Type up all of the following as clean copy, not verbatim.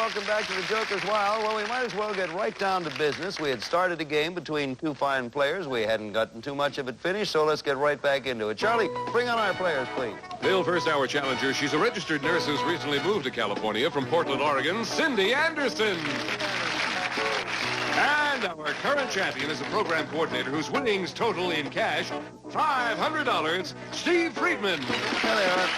welcome back to the Joker's Wild. Well, we might as well get right down to business. We had started a game between two fine players. We hadn't gotten too much of it finished, so let's get right back into it. Charlie, bring on our players, please. Bill, first hour challenger. She's a registered nurse who's recently moved to California from Portland, Oregon, Cindy Anderson. And our current champion is a program coordinator whose winnings total in cash $500, Steve Friedman. There they are.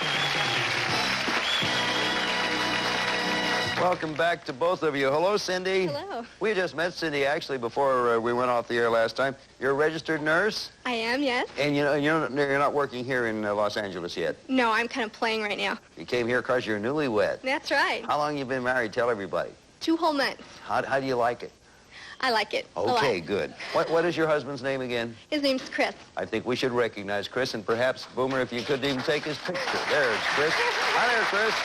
Welcome back to both of you. Hello, Cindy. Hello. We just met Cindy, actually, before we went off the air last time. You're a registered nurse? I am, yes. And you're not working here in Los Angeles yet? No, I'm kind of playing right now. You came here because you're newlywed. That's right. How long you been married? Tell everybody. 2 whole months. How do you like it? I like it. Okay, good. What is your husband's name again? His name's Chris. I think we should recognize Chris, and perhaps, Boomer, if you could even take his picture. There's Chris. Hi there, Chris.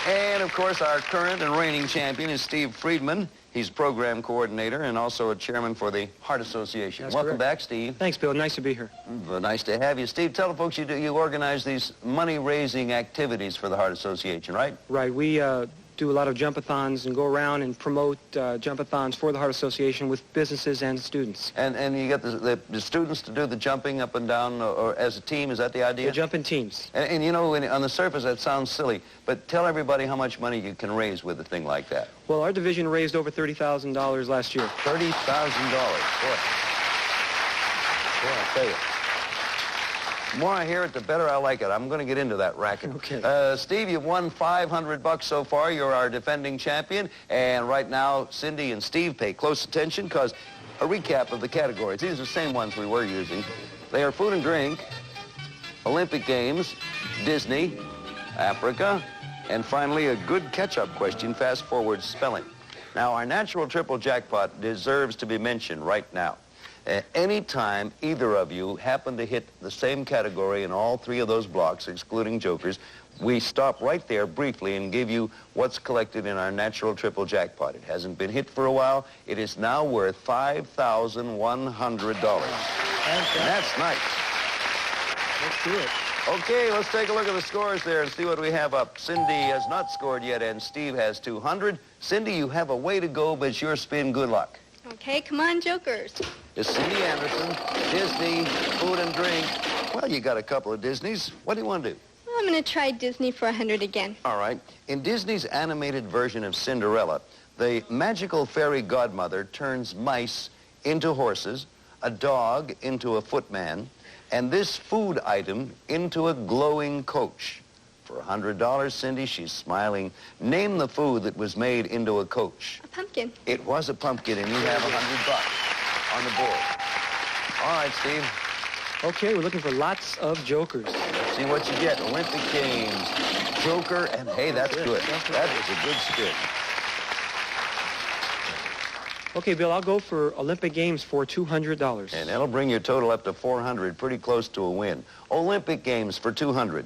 And, of course, our current and reigning champion is Steve Friedman. He's program coordinator and also a chairman for the Heart Association. That's Welcome correct. back, Steve. Thanks, Bill. Nice to be here. Well, nice to have you. Steve, tell the folks you organize these money-raising activities for the Heart Association, right? Right. We do a lot of jump-a-thons and go around and promote jump-a-thons for the Heart Association with businesses and students. And you get the students to do the jumping up and down or as a team. Is that the idea? They jump in teams. And you know, on the surface, that sounds silly, but tell everybody how much money you can raise with a thing like that. Well, our division raised over $30,000 last year. $30,000. Boy, I tell you. The more I hear it, the better I like it. I'm going to get into that racket. Okay. Steve, you've won $500 so far. You're our defending champion. And right now, Cindy and Steve pay close attention because a recap of the categories. These are the same ones we were using. They are food and drink, Olympic Games, Disney, Africa, and finally a good catch-up question, fast-forward spelling. Now, our natural triple jackpot deserves to be mentioned right now. Anytime either of you happen to hit the same category in all 3 of those blocks, excluding jokers, we stop right there briefly and give you what's collected in our natural triple jackpot. It hasn't been hit for a while. It is now worth $5,100. And that's nice. Let's do it. Okay, let's take a look at the scores there and see what we have up. Cindy has not scored yet, and Steve has 200. Cindy, you have a way to go, but it's your spin. Good luck. Okay, come on, jokers. Is Cindy Anderson, Disney, food and drink. Well, you got a couple of Disneys. What do you want to do? Well, I'm going to try Disney for 100 again. All right. In Disney's animated version of Cinderella, the magical fairy godmother turns mice into horses, a dog into a footman, and this food item into a glowing coach. For $100, Cindy, she's smiling. Name the food that was made into a coach. A pumpkin. It was a pumpkin, and you have $100 on the board. All right, Steve. Okay, we're looking for lots of jokers. Let's see what you get. Olympic Games, Joker, and hey, that's good. That is a good spin. Okay, Bill, I'll go for Olympic Games for $200. And that'll bring your total up to 400, pretty close to a win. Olympic Games for 200.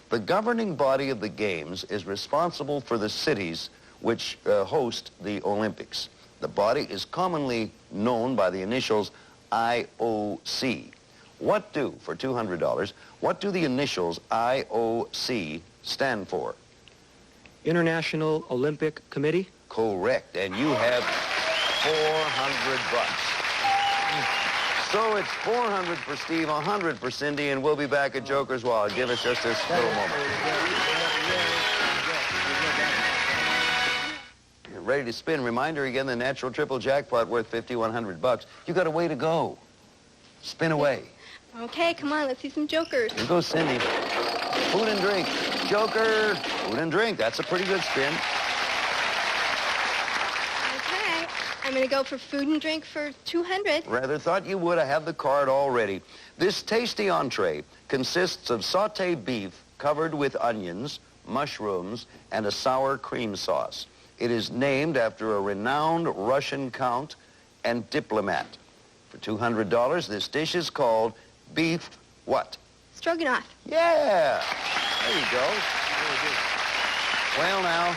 The governing body of the Games is responsible for the cities which host the Olympics. The body is commonly known by the initials IOC. For $200, what do the initials IOC stand for? International Olympic Committee? Correct, and you have $400. So it's 400 for Steve, 100 for Cindy, and we'll be back at Joker's Wild. Give us just this little moment. You're ready to spin. Reminder again, the natural triple jackpot worth $5,100. You got a way to go. Spin away. Okay, come on, let's see some jokers. Here goes Cindy. Food and drink. Joker. Food and drink. That's a pretty good spin. Okay, I'm going to go for food and drink for 200. Rather thought you would. I have the card all ready. This tasty entree consists of sauté beef covered with onions, mushrooms, and a sour cream sauce. It is named after a renowned Russian count and diplomat. For $200, this dish is called beef what? Stroganoff. Yeah! There you go. Well, now,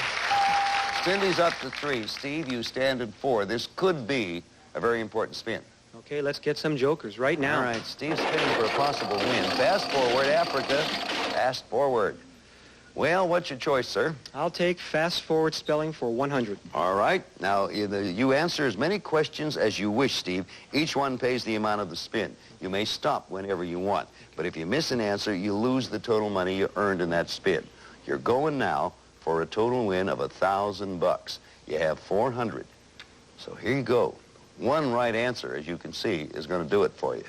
Cindy's up to 3. Steve, you stand at 4. This could be a very important spin. Okay, let's get some jokers right now. All right, Steve's spinning for a possible win. Fast forward, Africa. Fast forward. Well, what's your choice, sir? I'll take fast-forward spelling for 100. All right. Now, you answer as many questions as you wish, Steve. Each one pays the amount of the spin. You may stop whenever you want. But if you miss an answer, you lose the total money you earned in that spin. You're going now for a total win of $1,000. You have 400. So here you go. One right answer, as you can see, is going to do it for you.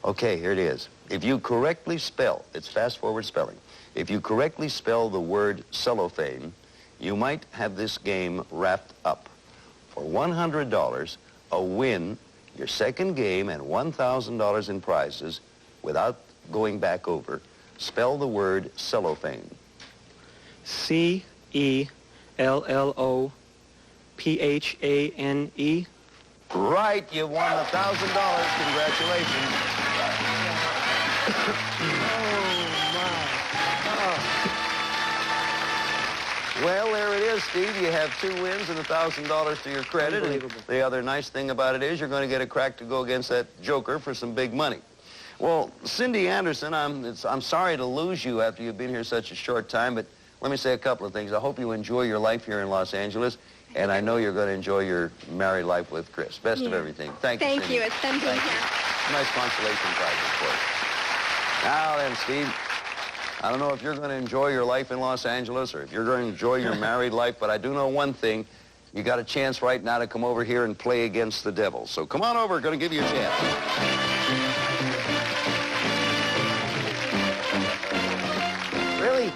Okay, here it is. If you correctly spell, it's fast-forward spelling. If you correctly spell the word cellophane, you might have this game wrapped up. For $100, a win, your second game, and $1,000 in prizes without going back over. Spell the word cellophane. C-E-L-L-O-P-H-A-N-E. Right, you won $1,000. Congratulations. Well, there it is, Steve. You have 2 wins and $1,000 to your credit. Unbelievable. The other nice thing about it is you're going to get a crack to go against that joker for some big money. Well, Cindy Anderson, I'm sorry to lose you after you've been here such a short time, but let me say a couple of things. I hope you enjoy your life here in Los Angeles, and I know you're going to enjoy your married life with Chris. Best of everything. Thank you, Thank Cindy. you. It's fun being here. Nice consolation prize, of course. Now then, Steve, I don't know if you're going to enjoy your life in Los Angeles or if you're going to enjoy your married life, but I do know one thing. You got a chance right now to come over here and play against the devil. So come on over. Going to give you a chance. Really? Yes,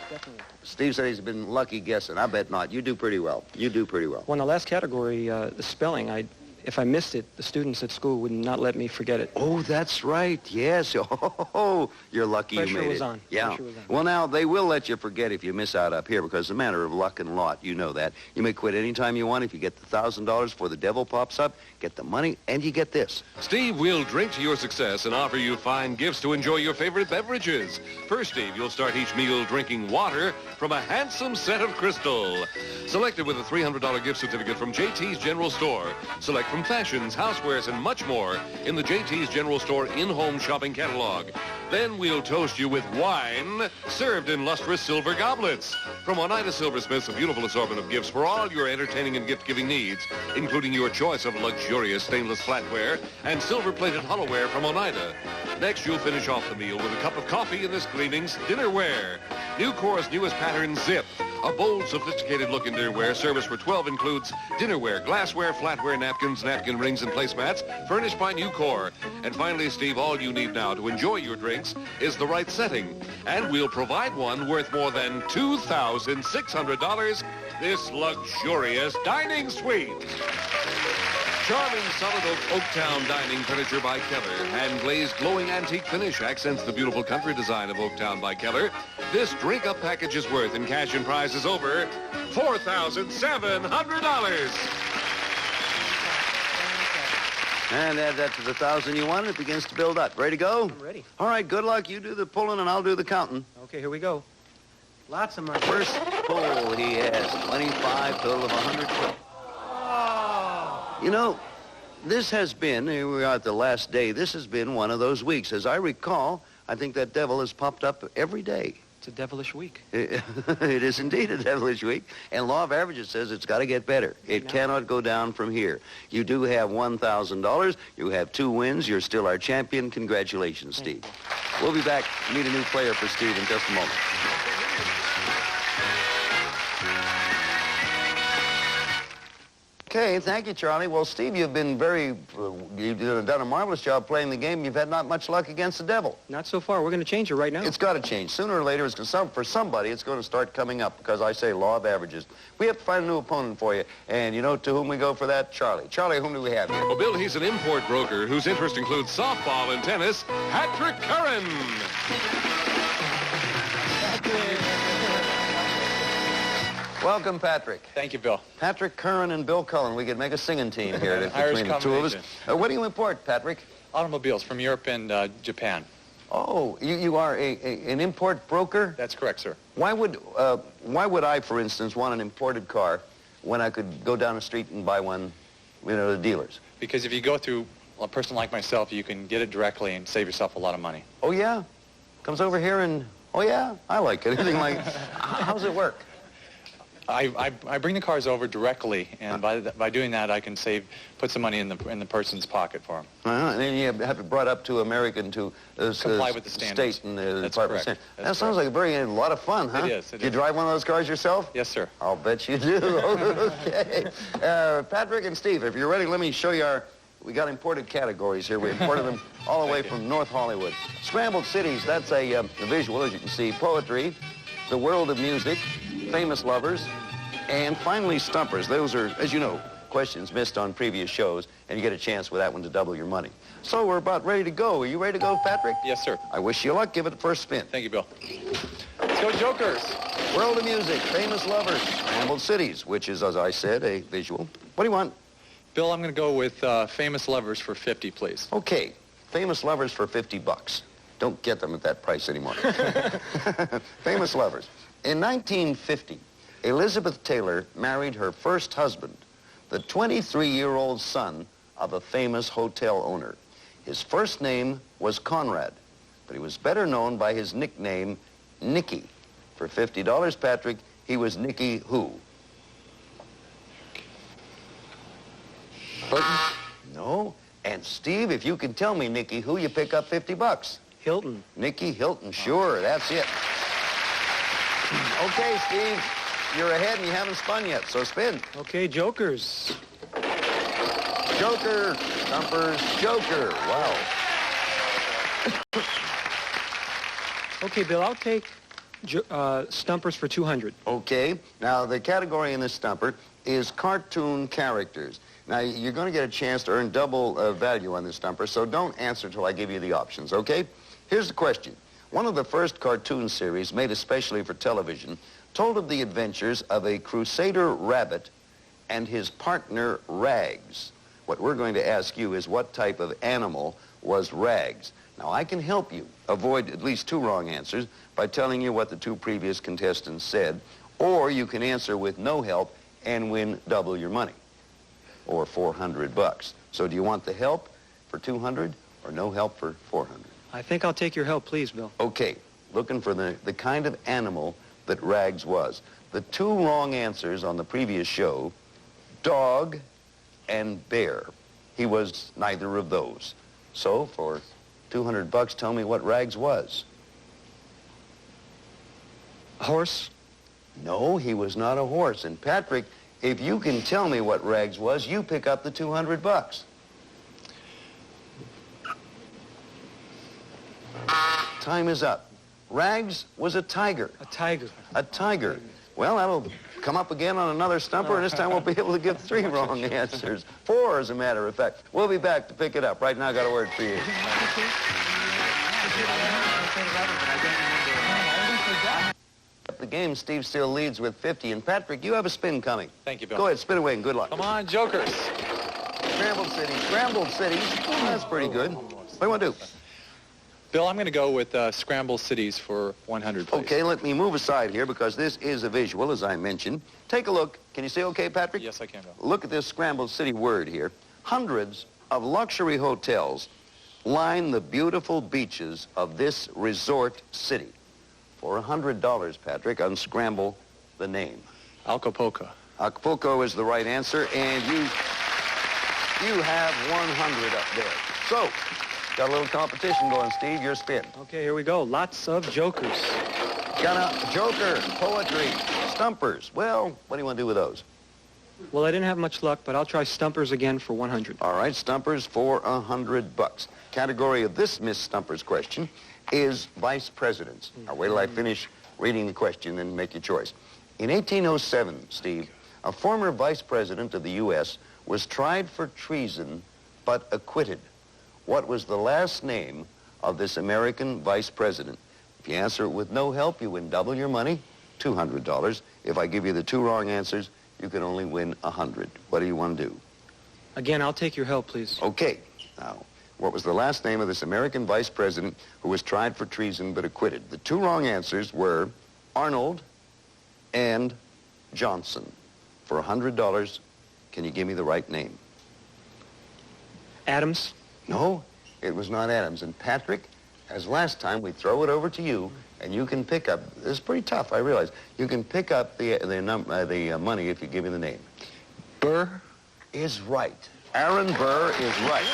definitely. Steve said he's been lucky guessing. I bet not. You do pretty well. You do pretty well. Well, in the last category, the spelling, if I missed it, the students at school would not let me forget it. Oh, that's right. Yes. Oh, you're lucky Pressure you made was it. on. Yeah. Pressure was on. Well, now, they will let you forget if you miss out up here because it's a matter of luck and lot. You know that. You may quit any time you want. If you get the $1,000 before the devil pops up, get the money, and you get this. Steve will drink to your success and offer you fine gifts to enjoy your favorite beverages. First, Steve, you'll start each meal drinking water from a handsome set of Crystal. Selected with a $300 gift certificate from JT's General Store. Select from fashions, housewares, and much more in the JT's General Store in-home shopping catalog. Then we'll toast you with wine served in lustrous silver goblets. From Oneida Silversmiths, a beautiful assortment of gifts for all your entertaining and gift-giving needs, including your choice of luxurious stainless flatware and silver-plated hollowware from Oneida. Next, you'll finish off the meal with a cup of coffee in this Gleaming's Dinnerware. Nucor's newest pattern, Zip. A bold, sophisticated look in dinnerware. Service for 12 includes dinnerware, glassware, flatware, napkins, napkin rings, and placemats, furnished by Nucor. And finally, Steve, all you need now to enjoy your drinks is the right setting. And we'll provide one worth more than $2,600, this luxurious dining suite. Charming solid oak Oaktown dining furniture by Keller. Hand-glazed glowing antique finish accents the beautiful country design of Oaktown by Keller. This drink-up package is worth in cash and prizes over $4,700. And add that to the 1,000 you won. It begins to build up. Ready to go? I'm ready. All right, good luck. You do the pulling and I'll do the counting. Okay, here we go. Lots of money. First pull he has 25, total of 112. You know, this has been, here we are at the last day, this has been one of those weeks. As I recall, I think that devil has popped up every day. It's a devilish week. It is indeed a devilish week. And law of averages says it's got to get better. It cannot go down from here. You do have $1,000. You have 2 wins. You're still our champion. Congratulations, Steve. We'll be back to meet a new player for Steve in just a moment. Okay, thank you, Charlie. Well, Steve, you've been you've done a marvelous job playing the game. You've had not much luck against the devil. Not so far. We're going to change it right now. It's got to change. Sooner or later, for somebody, it's going to start coming up because I say law of averages. We have to find a new opponent for you. And you know to whom we go for that? Charlie. Charlie, whom do we have here? Well, Bill, he's an import broker whose interest includes softball and tennis. Patrick Curran. Welcome, Patrick. Thank you, Bill. Patrick Curran and Bill Cullen. We could make a singing team here Irish between the two of us. combination. What do you import, Patrick? Automobiles from Europe and Japan. Oh, you are an import broker? That's correct, sir. Why would I, for instance, want an imported car when I could go down the street and buy one, the dealers? Because if you go through a person like myself, you can get it directly and save yourself a lot of money. Oh, yeah? Comes over here and Oh, yeah? I like it. Anything like... How's it work? I bring the cars over directly, and by doing that, I can put some money in the person's pocket for them. And then you have it brought up to American to comply with the standards. State and the That's Department of correct. State. That sounds like a lot of fun, huh? It is. Do you drive one of those cars yourself? Yes, sir. I'll bet you do. Okay. Patrick and Steve, if you're ready, let me show you we got imported categories here. We imported them all the way from North Hollywood. Scrambled Cities, that's a visual, as you can see. Poetry, the world of music, famous lovers, and finally Stumpers. Those are, as you know, questions missed on previous shows, and you get a chance with that one to double your money. So we're about ready to go. Are you ready to go, Patrick? Yes, sir. I wish you luck. Give it the first spin. Thank you, Bill. Let's go Jokers. World of music, famous lovers, Scrambled Cities, which is, as I said, a visual. What do you want? Bill, I'm going to go with Famous Lovers for 50, please. Okay, famous lovers for 50 bucks. Don't get them at that price anymore. Famous lovers. In 1950, Elizabeth Taylor married her first husband, the 23-year-old son of a famous hotel owner. His first name was Conrad, but he was better known by his nickname, Nicky. For $50, Patrick, he was Nicky who? Burton? No. And Steve, if you can tell me, Nicky, who, you pick up 50 bucks. Hilton. Nicky Hilton, sure, that's it. Okay, Steve, you're ahead and you haven't spun yet, so spin. Okay, Jokers. Joker, Stumpers, Joker, wow. Okay, Bill, I'll take Stumpers for 200. Okay, now the category in this Stumper is cartoon characters. Now, you're going to get a chance to earn double value on this Stumper, so don't answer till I give you the options, okay? Here's the question. One of the first cartoon series made especially for television told of the adventures of a crusader rabbit and his partner Rags. What we're going to ask you is what type of animal was Rags? Now, I can help you avoid at least two wrong answers by telling you what the two previous contestants said, or you can answer with no help and win double your money, or 400 bucks. So do you want the help for 200 or no help for 400? I think I'll take your help, please, Bill. Okay, looking for the kind of animal that Rags was. The two wrong answers on the previous show, dog and bear. He was neither of those. So for 200 bucks, tell me what Rags was. A horse? No, he was not a horse. And Patrick, if you can tell me what Rags was, you pick up the 200 bucks. Time is up. Rags was a tiger. A tiger. A tiger. Well, that'll come up again on another Stumper, and this time we'll be able to give 3 wrong answers. 4, as a matter of fact. We'll be back to pick it up. Right now, I got a word for you. The game, Steve still leads with 50. And Patrick, you have a spin coming. Thank you, Bill. Go ahead, spin away and good luck. Come on, Jokers. Scrambled Cities. Scrambled Cities. Oh, that's pretty good. What do you want to do? Bill, I'm going to go with Scramble Cities for 100, please. Okay, let me move aside here because this is a visual, as I mentioned. Take a look. Can you see okay, Patrick? Yes, I can, Bill. Look at this Scrambled City word here. Hundreds of luxury hotels line the beautiful beaches of this resort city. For $100, Patrick, unscramble the name. Acapulco. Acapulco is the right answer, and you have 100 up there. So, got a little competition going, Steve. Your spin. Okay, here we go. Lots of Jokers. Got a Joker, poetry, Stumpers. Well, what do you want to do with those? Well, I didn't have much luck, but I'll try Stumpers again for 100. All right, Stumpers for $100. Category of this Miss Stumpers question is vice presidents. Now, wait till I finish reading the question and make your choice. In 1807, Steve, a former vice president of the U.S. was tried for treason but acquitted. What was the last name of this American vice president? If you answer it with no help, you win double your money, $200. If I give you the 2 wrong answers, you can only win 100. What do you want to do? Again, I'll take your help, please. Okay. Now, what was the last name of this American vice president who was tried for treason but acquitted? The 2 wrong answers were Arnold and Johnson. For $100, can you give me the right name? Adams? No, it was not Adams. And Patrick, as last time, we throw it over to you And you can pick up, it's pretty tough, I realize. You can pick up the money if you give me the name. Burr? Is right. Aaron Burr is right.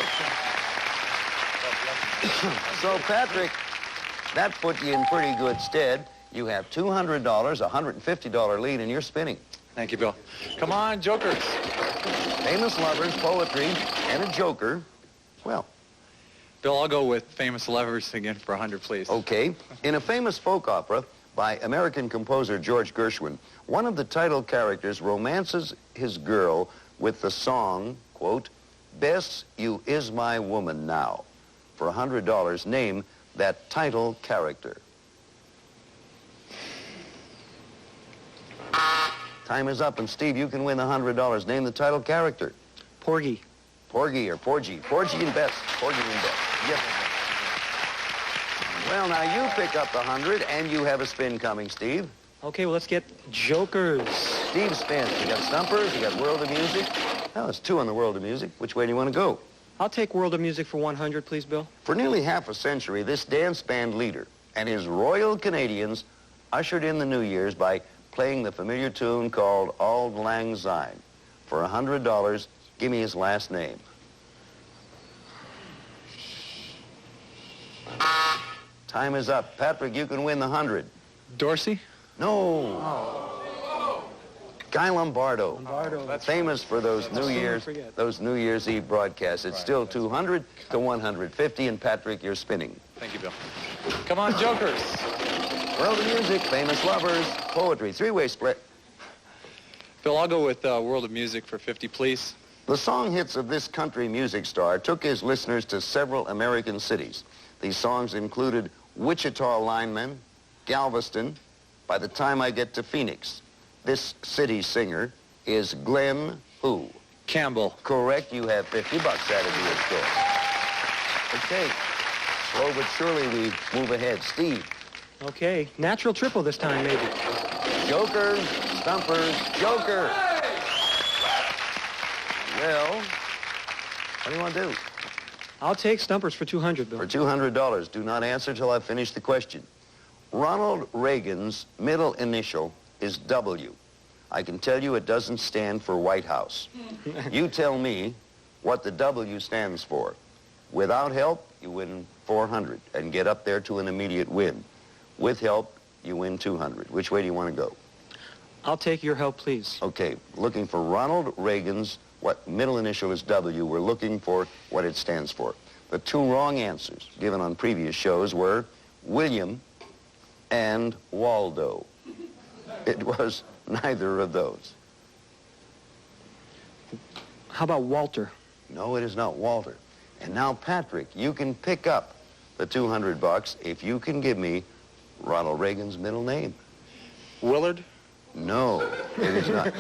So, Patrick, that put you in pretty good stead. You have $200, $150 lead, and you're spinning. Thank you, Bill. Come on, jokers. Famous lovers, poetry, and a joker. Well, Bill, I'll go with famous lovers again for 100, please. okay. In a famous folk opera by American composer George Gershwin, one of the title characters romances his girl with the song, quote, "Bess, you is my woman now." For $100, name that title character. Time is up, and Steve, you can win the $100. Name the title character. Porgy. Porgy or Porgy. Porgy and Bess. Porgy and Bess. Yes. Well, now you pick up the 100, and you have a spin coming, Steve. Okay, well, let's get jokers. Steve spins. You got Stumpers, you got World of Music. Now, it's 2 on the World of Music. Which way do you want to go? I'll take World of Music for 100, please, Bill. For nearly half a century, this dance band leader and his Royal Canadians ushered in the New Year's by playing the familiar tune called Auld Lang Syne. For $100, give me his last name. Time is up. Patrick, you can win the 100. Dorsey? No. Guy Lombardo. Lombardo. Famous for those New Year's Eve broadcasts. It's still 200 to 150, and Patrick, you're spinning. Thank you, Bill. Come on, jokers. World of Music, famous lovers, poetry, 3-way split. Bill, I'll go with World of Music for 50, please. The song hits of this country music star took his listeners to several American cities. These songs included Wichita Lineman, Galveston, By the Time I Get to Phoenix. This city singer is Glenn who? Campbell. Correct. You have $50. That'll be your score. Okay. Slow but surely we move ahead. Steve. Okay, natural triple this time, maybe. Jokers, Stumpers, Joker. Well, what do you want to do? I'll take Stumpers for 200, Bill. For $200. Do not answer till I finish the question. Ronald Reagan's middle initial is W. I can tell you it doesn't stand for White House. You tell me what the W stands for. Without help, you win 400 and get up there to an immediate win. With help, you win 200. Which way do you want to go? I'll take your help, please. Okay, looking for Ronald Reagan's, what middle initial is W. We're looking for what it stands for. The 2 wrong answers given on previous shows were William and Waldo. It was neither of those. How about Walter? No, it is not Walter. And now, Patrick, you can pick up the $200 if you can give me Ronald Reagan's middle name. Willard? No, it is not.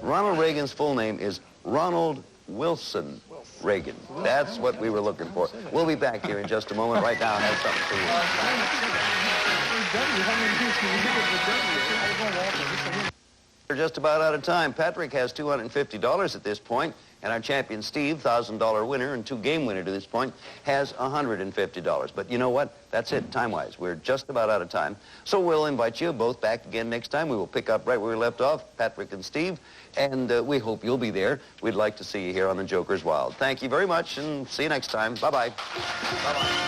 Ronald Reagan's full name is Ronald Wilson Reagan. That's what we were looking for. We'll be back here in just a moment. Right now, I have something for you. We're just about out of time. Patrick has $250 at this point, and our champion Steve, $1,000 winner and 2-game winner to this point, has $150. But you know what? That's it, time-wise. We're just about out of time. So we'll invite you both back again next time. We will pick up right where we left off, Patrick and Steve, and we hope you'll be there. We'd like to see you here on the Joker's Wild. Thank you very much, and see you next time. Bye-bye. Bye-bye.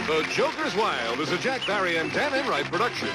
The Joker's Wild is a Jack Barry and Dan Enright production.